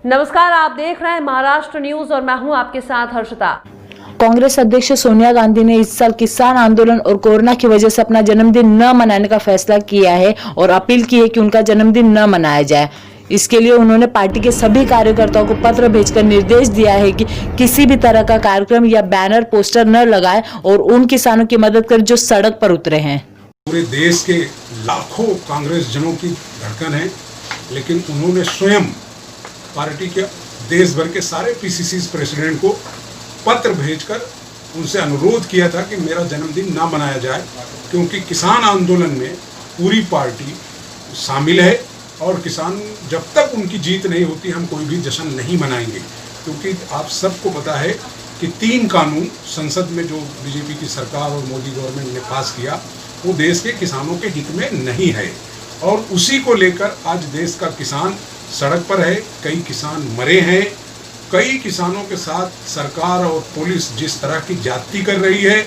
नमस्कार, आप देख रहे हैं महाराष्ट्र न्यूज और मैं हूं आपके साथ हर्षिता। कांग्रेस अध्यक्ष सोनिया गांधी ने इस साल किसान आंदोलन और कोरोना की वजह से अपना जन्मदिन न मनाने का फैसला किया है और अपील की है कि उनका जन्मदिन न मनाया जाए। इसके लिए उन्होंने पार्टी के सभी कार्यकर्ताओं को पत्र भेजकर निर्देश दिया है कि किसी भी तरह का कार्यक्रम या बैनर पोस्टर न लगाएं और उन किसानों की मदद करें जो सड़क पर उतरे हैं। पूरे देश के लाखों कांग्रेस जनों की धड़कन है, लेकिन उन्होंने स्वयं पार्टी के देश भर के सारे पीसीसी प्रेसिडेंट को पत्र भेजकर उनसे अनुरोध किया था कि मेरा जन्मदिन ना मनाया जाए, क्योंकि किसान आंदोलन में पूरी पार्टी शामिल है और किसान जब तक उनकी जीत नहीं होती हम कोई भी जश्न नहीं मनाएंगे। क्योंकि आप सबको पता है कि 3 कानून संसद में जो बीजेपी की सरकार और मोदी गवर्नमेंट ने पास किया वो देश के किसानों के हित में नहीं है और उसी को लेकर आज देश का किसान सड़क पर है। कई किसान मरे हैं, कई किसानों के साथ सरकार और पुलिस जिस तरह की ज्यादती कर रही है,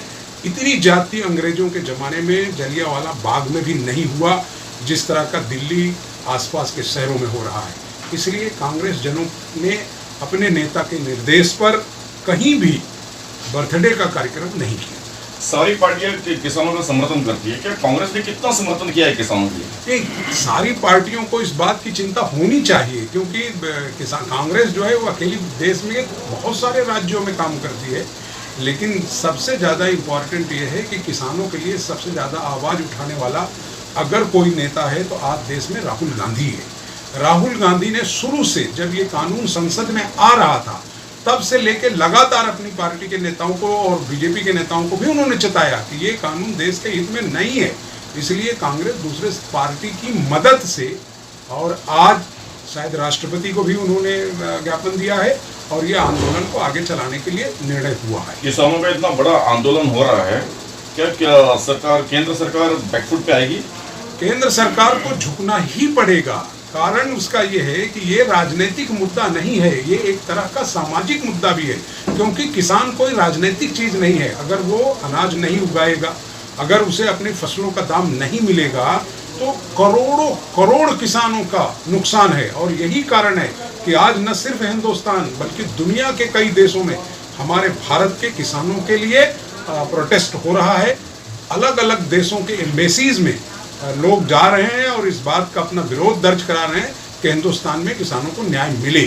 इतनी ज्यादती अंग्रेजों के ज़माने में जलियांवाला बाग में भी नहीं हुआ जिस तरह का दिल्ली आसपास के शहरों में हो रहा है। इसलिए कांग्रेस जनों ने अपने नेता के निर्देश पर कहीं भी बर्थडे का कार्यक्रम नहीं किया। सारी पार्टियां किसानों का समर्थन करती है, क्या कांग्रेस ने कितना समर्थन किया है किसानों के लिए? सारी पार्टियों को इस बात की चिंता होनी चाहिए, क्योंकि किसान कांग्रेस जो है वो अकेली देश में बहुत सारे राज्यों में काम करती है, लेकिन सबसे ज़्यादा इम्पॉर्टेंट ये है कि किसानों के लिए सबसे ज़्यादा आवाज़ उठाने वाला अगर कोई नेता है तो आज देश में राहुल गांधी है। राहुल गांधी ने शुरू से जब ये कानून संसद में आ रहा था तब से लेकर लगातार अपनी पार्टी के नेताओं को और बीजेपी के नेताओं को भी उन्होंने चेताया कि ये कानून देश के हित में नहीं है। इसलिए कांग्रेस दूसरे पार्टी की मदद से और आज शायद राष्ट्रपति को भी उन्होंने ज्ञापन दिया है और ये आंदोलन को आगे चलाने के लिए निर्णय हुआ है। किसानों का इतना बड़ा आंदोलन हो रहा है, क्या सरकार केंद्र सरकार बैकफुट पे आएगी? केंद्र सरकार को झुकना ही पड़ेगा। कारण उसका ये है कि ये राजनीतिक मुद्दा नहीं है, ये एक तरह का सामाजिक मुद्दा भी है, क्योंकि किसान कोई राजनीतिक चीज नहीं है। अगर वो अनाज नहीं उगाएगा, अगर उसे अपनी फसलों का दाम नहीं मिलेगा तो करोड़ों करोड़ किसानों का नुकसान है। और यही कारण है कि आज न सिर्फ हिंदुस्तान बल्कि दुनिया के कई देशों में हमारे भारत के किसानों के लिए प्रोटेस्ट हो रहा है। अलग अलग देशों के एम्बेसीज में लोग जा रहे हैं और इस बात का अपना विरोध दर्ज करा रहे हैं कि हिंदुस्तान में किसानों को न्याय मिले।